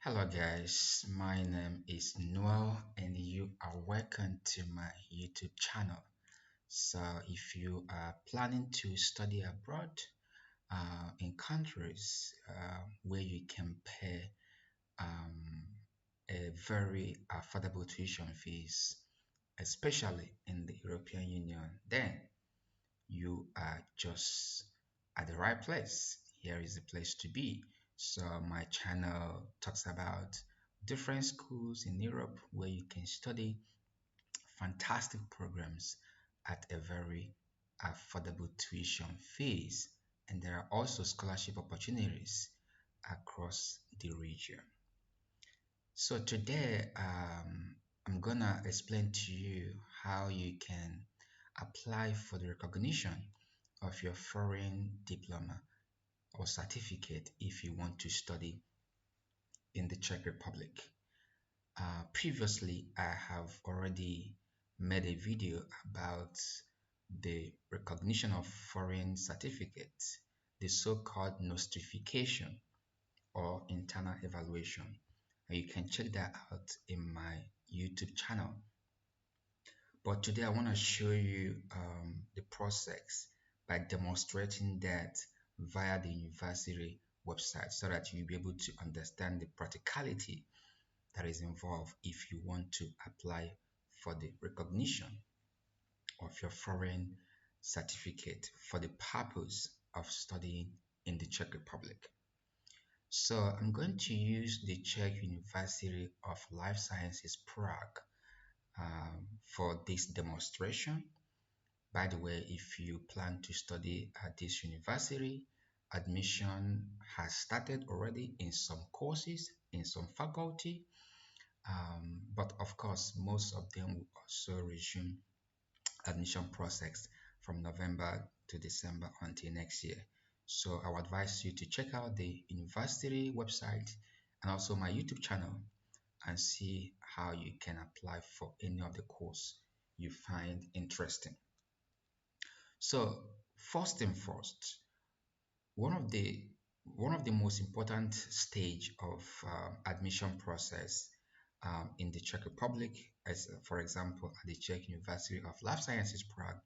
Hello guys, my name is Noel and you are welcome to my YouTube channel. So if you are planning to study abroad in countries where you can pay a very affordable tuition fees, especially in the European Union, then you are just at the right place. Here is the place to be. So my channel talks about different schools in Europe where you can study fantastic programs at a very affordable tuition fees. And there are also scholarship opportunities across the region. So today, I'm gonna explain to you how you can apply for the recognition of your foreign diploma or certificate if you want to study in the Czech Republic. Previously, I have already made a video about the recognition of foreign certificates, the so-called nostrification or internal evaluation. And you can check that out in my YouTube channel. But today I want to show you the process by demonstrating that via the university website so that you'll be able to understand the practicality that is involved if you want to apply for the recognition of your foreign certificate for the purpose of studying in the Czech Republic. So I'm going to use the Czech University of Life Sciences Prague for this demonstration. By the way, if you plan to study at this university, admission has started already in some courses, in some faculty, but of course, most of them will also resume admission process from November to December until next year. So I would advise you to check out the university website and also my YouTube channel and see how you can apply for any of the course you find interesting. So first thing first, one of the most important stage of admission process in the Czech Republic, as for example at the Czech University of Life Sciences Prague,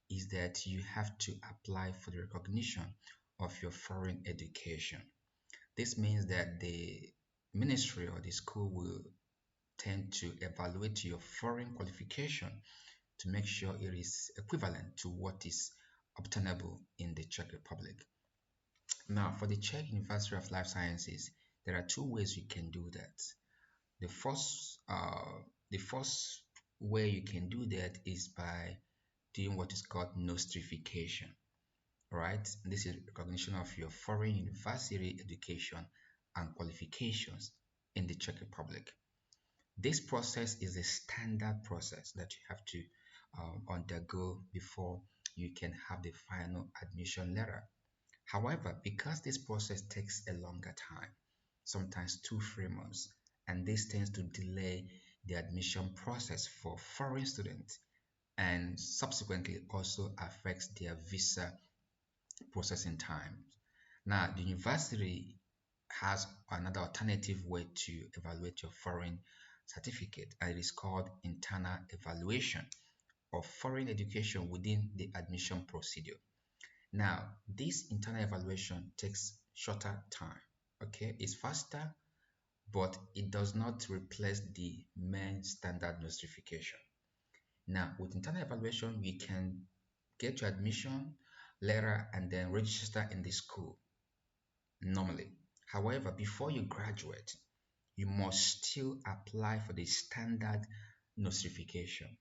is that you have to apply for the recognition of your foreign education. This means that the ministry or the school will tend to evaluate your foreign qualification to make sure it is equivalent to what is obtainable in the Czech Republic. Now, for the Czech University of Life Sciences, there are two ways you can do that. The first way you can do that is by doing what is called nostrification. Right? This is recognition of your foreign university education and qualifications in the Czech Republic. This process is a standard process that you have to undergo before you can have the final admission letter. However, because this process takes a longer time, sometimes 2 3 months, and this tends to delay the admission process for foreign students and subsequently also affects their visa processing time. Now, the university has another alternative way to evaluate your foreign certificate, and it is called internal evaluation of foreign education within the admission procedure. Now, this internal evaluation takes shorter time. Okay, it's faster, but it does not replace the main standard notification. Now, with internal evaluation, you can get your admission letter and then register in the school normally. However, before you graduate, you must still apply for the standard notification,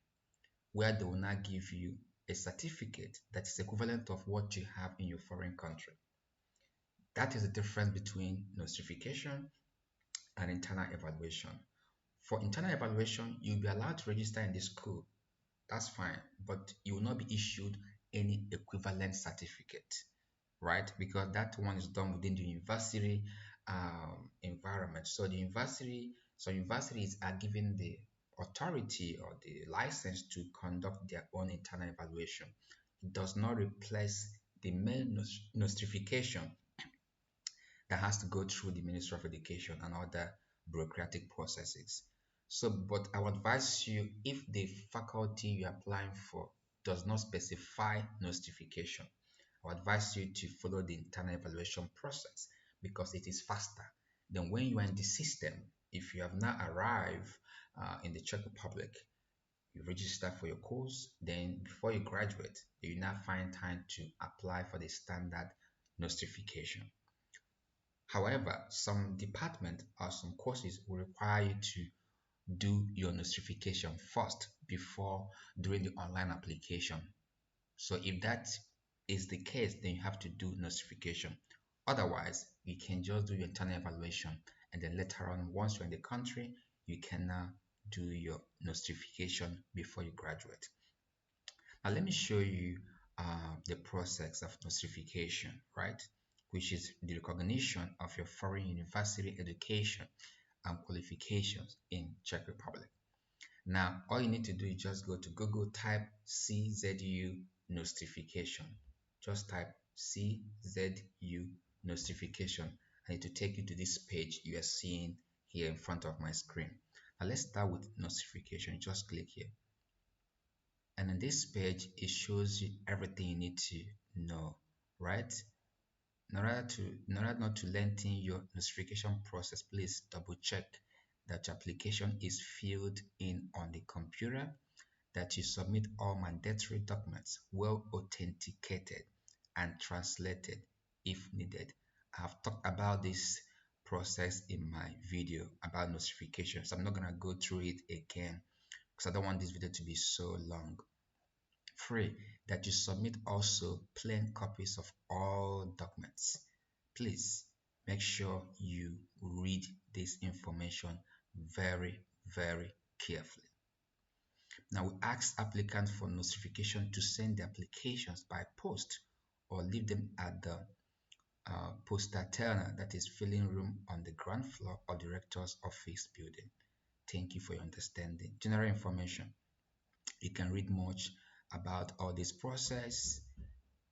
where they will now give you a certificate that is equivalent of what you have in your foreign country. That is the difference between notification and internal evaluation. For internal evaluation, you'll be allowed to register in the school. That's fine, but you will not be issued any equivalent certificate, right? Because that one is done within the university environment. So universities are given the authority or the license to conduct their own internal evaluation. It does not replace the main notification that has to go through the Ministry of Education and other bureaucratic processes. So, but I would advise you, if the faculty you're applying for does not specify notification, I would advise you to follow the internal evaluation process because it is faster than when you are in the system. If you have not arrived in the Czech Republic, you register for your course, then before you graduate, you now find time to apply for the standard notification. However, some department or some courses will require you to do your notification first before doing the online application. So if that is the case, then you have to do notification. Otherwise, you can just do your internal evaluation and then later on, once you're in the country, you can now do your notification before you graduate. Now, let me show you the process of notification, right? Which is the recognition of your foreign university education and qualifications in Czech Republic. Now, all you need to do is just go to Google, type CZU notification. Just type CZU notification, and it will take you to this page you are seeing here in front of my screen. Now, let's start with notification. Just click here. And on this page, it shows you everything you need to know, right? In order not to lengthen your notification process, please double check that your application is filled in on the computer, that you submit all mandatory documents well authenticated and translated if needed. I have talked about this process in my video about notifications. I'm not going to go through it again because I don't want this video to be so long. 3. That you submit also plain copies of all documents. Please make sure you read this information very, very carefully. Now, we ask applicants for notification to send the applications by post or leave them at the poster turner, that is filling room on the ground floor of the rector's office building. Thank you for your understanding. General information. You can read much about all this process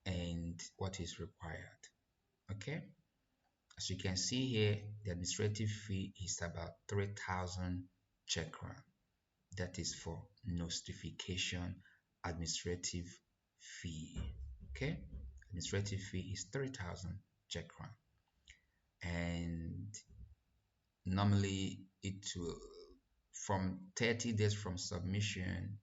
and what is required. Okay, as you can see here, the administrative fee is about 3,000 Czech crown. That is for notification administrative fee. Okay, administrative fee is 3,000 Czech crown, and normally it will from 30 days from submission.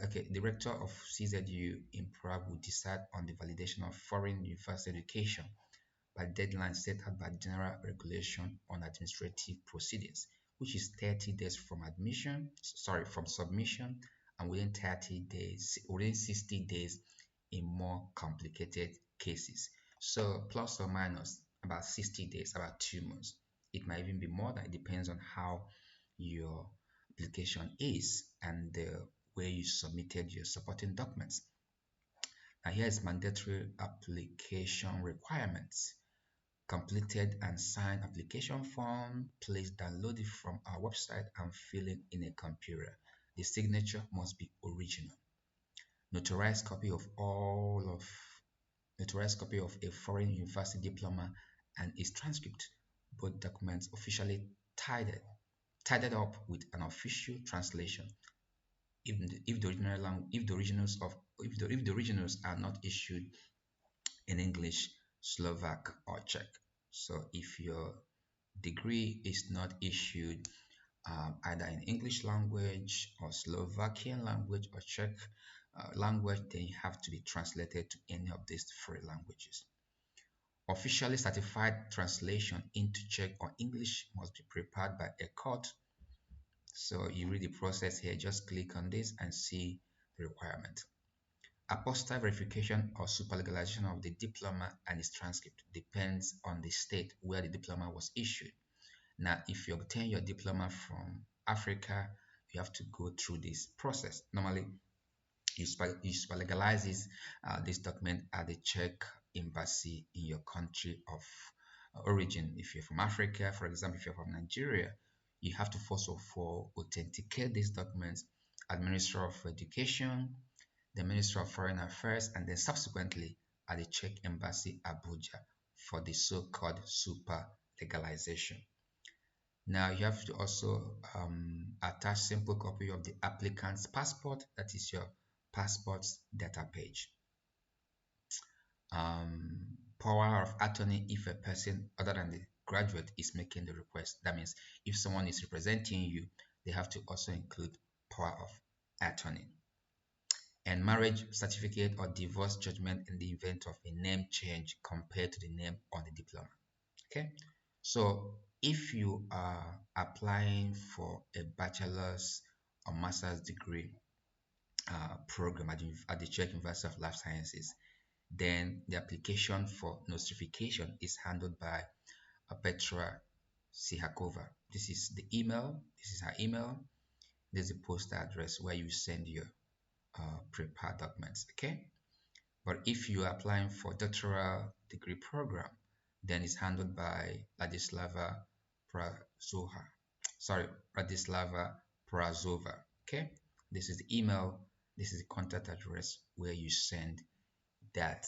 Okay, the rector of CZU in Prague will decide on the validation of foreign university education by deadline set out by General Regulation on Administrative Proceedings, which is 30 days from from submission, and within 30 days, within 60 days in more complicated cases. So plus or minus about 60 days, about 2 months. It might even be more. That it depends on how your application is and the way you submitted your supporting documents. Now here is mandatory application requirements. Completed and signed application form. Please download it from our website and fill it in a computer. The signature must be original. Notarized copy of a foreign university diploma and its transcript. Both documents officially tied up with an official translation. If the originals are not issued in English, Slovak, or Czech. So if your degree is not issued either in English language or Slovakian language or Czech language, then you have to be translated to any of these 3 languages. Officially certified translation into Czech or English must be prepared by a court. So you read the process here, just click on this and see the requirement. Apostille verification or superlegalization of the diploma and its transcript depends on the state where the diploma was issued. Now, if you obtain your diploma from Africa, you have to go through this process. Normally, you superlegalize this document at the Czech embassy in your country of origin. If you're from Africa, for example, if you're from Nigeria, you have to first of all authenticate these documents at Ministry of Education, the Ministry of Foreign Affairs, and then subsequently at the Czech Embassy Abuja for the so-called super legalization. Now you have to also attach simple copy of the applicant's passport, that is your passport's data page. Power of attorney if a person other than the graduate is making the request. That means if someone is representing you, they have to also include power of attorney. And marriage certificate or divorce judgment in the event of a name change compared to the name on the diploma. Okay, so if you are applying for a bachelor's or master's degree program at the Czech University of Life Sciences, then the application for nostrification is handled by Petra Sihakova. This is the email. This is her email. There's a postal address where you send your prepared documents. Okay. But if you are applying for doctoral degree program, then it's handled by Ladislava Prazova. Sorry, Ladislava Prazova. Okay. This is the email. This is the contact address where you send that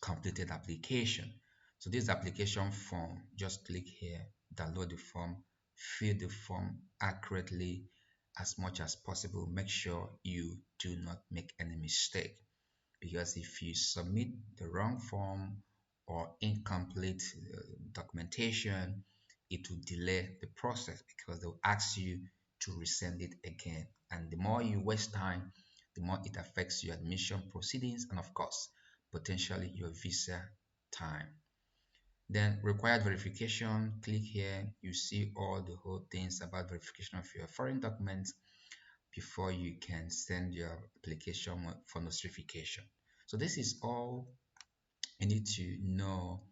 completed application. So this application form, just click here, download the form, fill the form accurately as much as possible. Make sure you do not make any mistake, because if you submit the wrong form or incomplete documentation, it will delay the process because they'll ask you to resend it again. And the more you waste time, the more it affects your admission proceedings and, of course, potentially your visa time. Then required verification, click here. You see all the whole things about verification of your foreign documents before you can send your application for nostrification. So this is all you need to know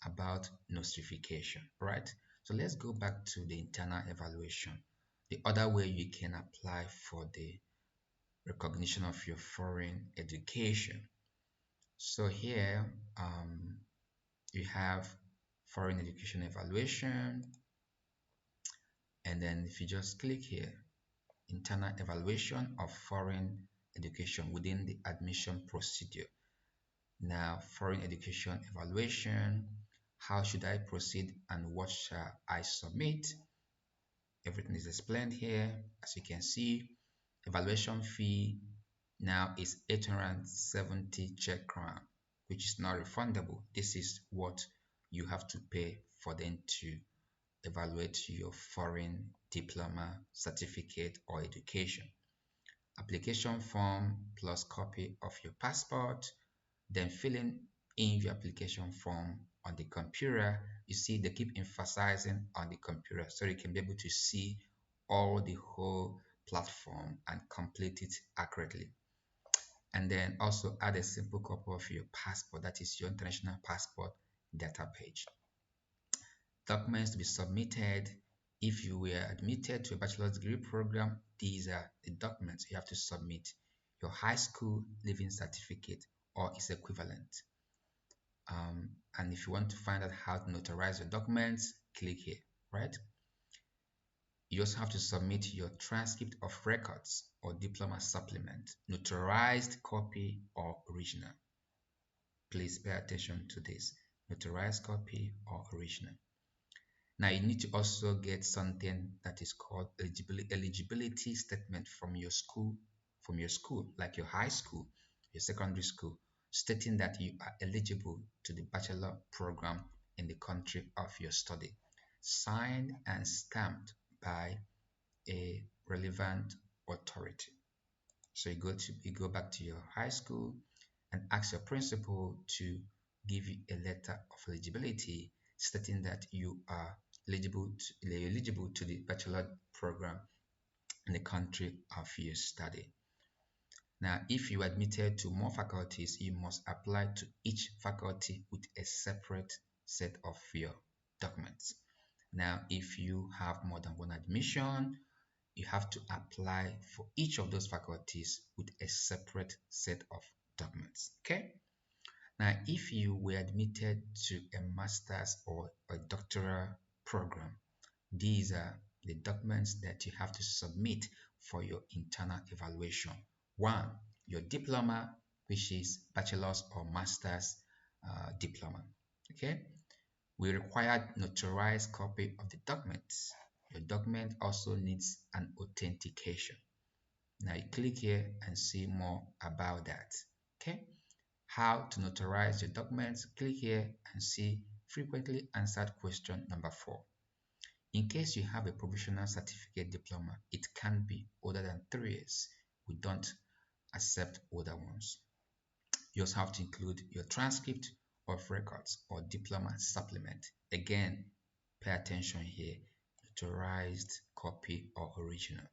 about nostrification, right? So let's go back to the internal evaluation. The other way you can apply for the recognition of your foreign education. So here you have foreign education evaluation, and then if you just click here, internal evaluation of foreign education within the admission procedure. Now, foreign education evaluation, how should I proceed and what shall I submit? Everything is explained here. As you can see, evaluation fee now is 870 Czech crown, which is not refundable. This is what you have to pay for them to evaluate your foreign diploma, certificate, or education. Application form plus copy of your passport, then filling in your application form on the computer. You see they keep emphasizing on the computer so you can be able to see all the whole platform and complete it accurately. And then also add a simple copy of your passport, that is your international passport data page. Documents to be submitted. If you were admitted to a bachelor's degree program, these are the documents you have to submit: your high school leaving certificate or its equivalent. And if you want to find out how to notarize your documents, click here, right? You also have to submit your transcript of records or diploma supplement, notarized copy or original. Please pay attention to this: notarized copy or original. Now you need to also get something that is called eligibility statement from your school, like your high school, your secondary school, stating that you are eligible to the bachelor program in the country of your study, signed and stamped by a relevant authority. So you go back to your high school and ask your principal to give you a letter of eligibility stating that you are eligible to the bachelor program in the country of your study. Now, if you are admitted to more faculties, you must apply to each faculty with a separate set of your documents. Now, if you have more than one admission, you have to apply for each of those faculties with a separate set of documents. Okay. Now, if you were admitted to a master's or a doctoral program, these are the documents that you have to submit for your internal evaluation. One, your diploma, which is bachelor's or master's diploma. Okay. We require notarized copy of the documents. Your document also needs an authentication. Now you click here and see more about that. Okay, how to notarize your documents. Click here and see frequently answered question number 4. In case you have a provisional certificate diploma, it can be older than 3 years. We don't accept older ones. You also have to include your transcript of records or diploma supplement. Again, pay attention here, notarized copy or original.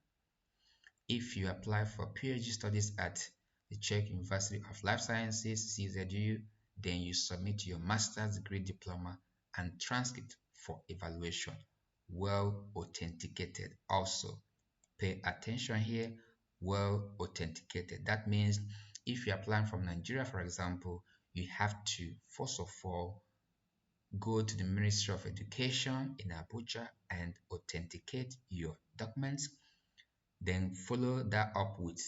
If you apply for PhD studies at the Czech University of Life Sciences, CZU, then you submit your master's degree diploma and transcript for evaluation, well authenticated. Also, pay attention here, well authenticated. That means if you're applying from Nigeria, for example, you have to first of all go to the Ministry of Education in Abuja and authenticate your documents. Then follow that up with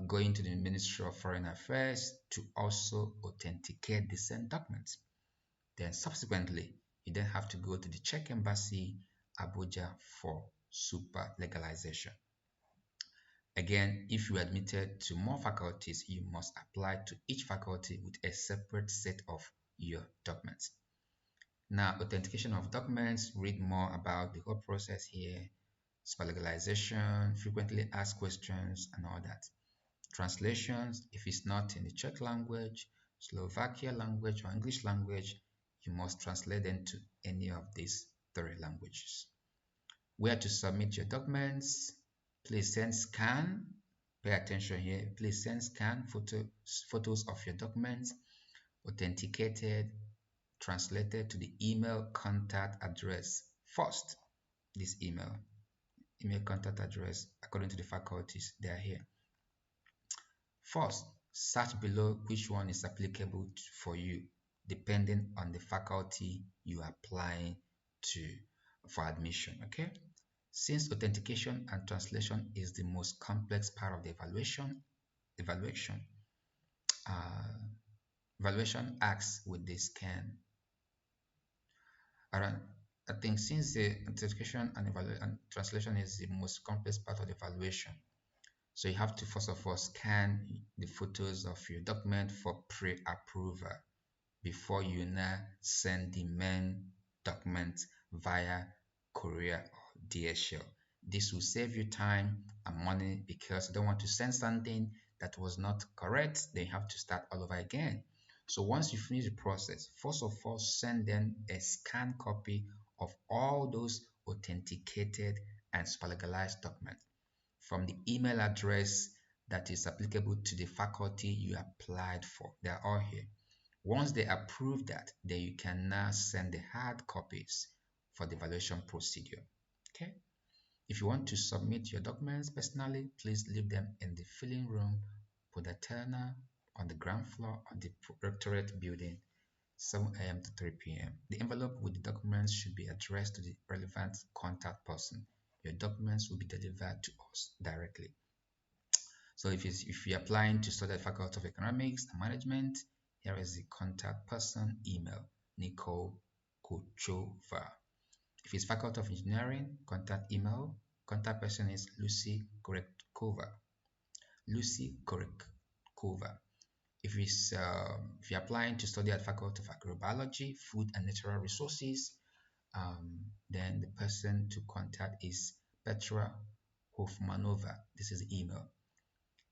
going to the Ministry of Foreign Affairs to also authenticate the same documents. Then subsequently, you then have to go to the Czech Embassy, Abuja for super legalization. Again, if you are admitted to more faculties, you must apply to each faculty with a separate set of your documents. Now, authentication of documents, read more about the whole process here, legalization, frequently asked questions, and all that. Translations, if it's not in the Czech language, Slovakia language, or English language, you must translate them to any of these 3 languages. Where to submit your documents, please send scan, pay attention here, please send scan photos of your documents, authenticated, translated to the email contact address first. This email contact address according to the faculties, they are here. First, search below which one is applicable for you depending on the faculty you are applying to for admission. Okay, since authentication and translation is the most complex part of the uh, evaluation acts with the scan. Alright, I think since the authentication and translation is the most complex part of the evaluation, so you have to first of all scan the photos of your document for pre-approval before you now send the main document via courier or DHL. This will save you time and money because you don't want to send something that was not correct, then you have to start all over again. So once you finish the process, first of all, send them a scanned copy of all those authenticated and legalized documents from the email address that is applicable to the faculty you applied for. They are all here. Once they approve that, then you can now send the hard copies for the evaluation procedure. Okay. If you want to submit your documents personally, please leave them in the filling room, Podatana, on the ground floor of the Rectorate building, 7 a.m. to 3 p.m. The envelope with the documents should be addressed to the relevant contact person. Your documents will be delivered to us directly. So if you're applying to study at Faculty of Economics and Management, here is the contact person email, Nicole Kuchova. If it's Faculty of Engineering, contact email, contact person is Lucy Koretkova. Lucy Koretkova. If you're applying to study at Faculty of Agrobiology, Food and Natural Resources, then the person to contact is Petra Hofmanova. This is the email.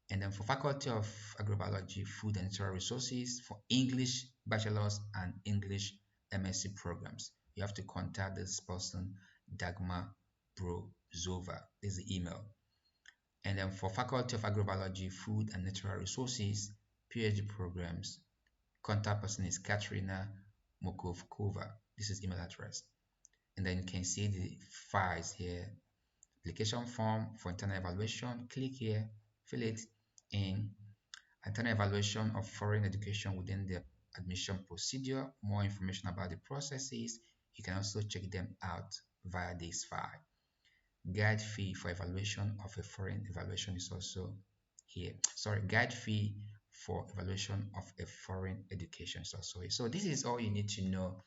And then for Faculty of Agrobiology, Food and Natural Resources, for English Bachelor's and English MSc programs, you have to contact this person, Dagmar Brozova. This is the email. And then for Faculty of Agrobiology, Food and Natural Resources, PhD programs, contact person is Katrina Mokovkova. This is email address. And then you can see the files here. Application form for internal evaluation. Click here, fill it in. Internal evaluation of foreign education within the admission procedure. More information about the processes. You can also check them out via this file. Guide fee for evaluation of a foreign evaluation is also here. Sorry, guide fee for evaluation of a foreign education is also here. So this is all you need to know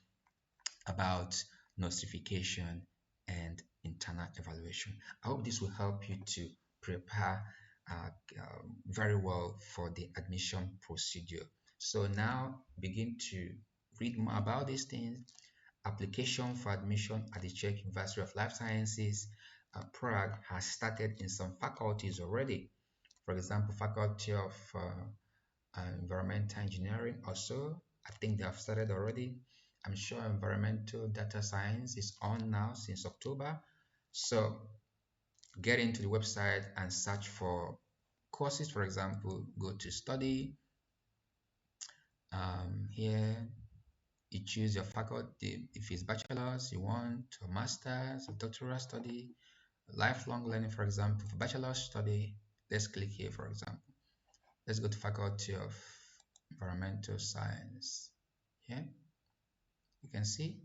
about notification and internal evaluation. I hope this will help you to prepare very well for the admission procedure. So now begin to read more about these things. Application for admission at the Czech University of Life Sciences, Prague has started in some faculties already. For example, Faculty of Environmental Engineering also, I think they have started already. I'm sure Environmental Data Science is on now since October. So get into the website and search for courses. For example, go to study. Here you choose your faculty. If it's bachelor's, you want a master's, a doctoral study, lifelong learning. For example, for bachelor's study, let's click here. For example, let's go to Faculty of Environmental Science. Here you can see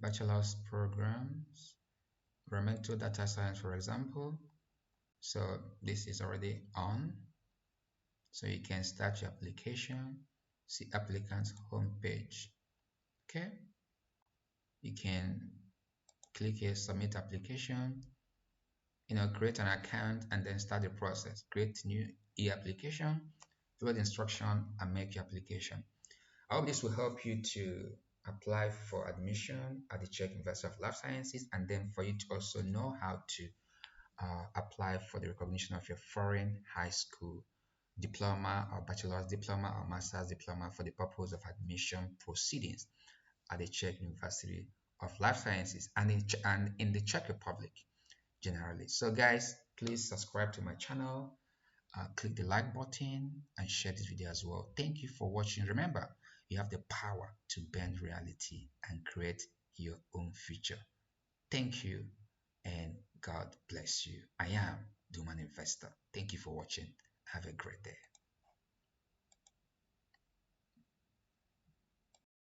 bachelor's programs, environmental data science, for example. So this is already on. So you can start your application, see applicants homepage. Okay, you can click here, submit application, create an account and then start the process. Create new e-application, follow the instruction and make your application. I hope this will help you to apply for admission at the Czech University of Life Sciences, and then for you to also know how to apply for the recognition of your foreign high school diploma or bachelor's diploma or master's diploma for the purpose of admission proceedings at the Czech University of Life Sciences and in the Czech Republic generally. So guys, please subscribe to my channel, click the like button and share this video as well. Thank you for watching. Remember, you have the power to bend reality and create your own future. Thank you and God bless you. I am Duman Investor. Thank you for watching. Have a great day.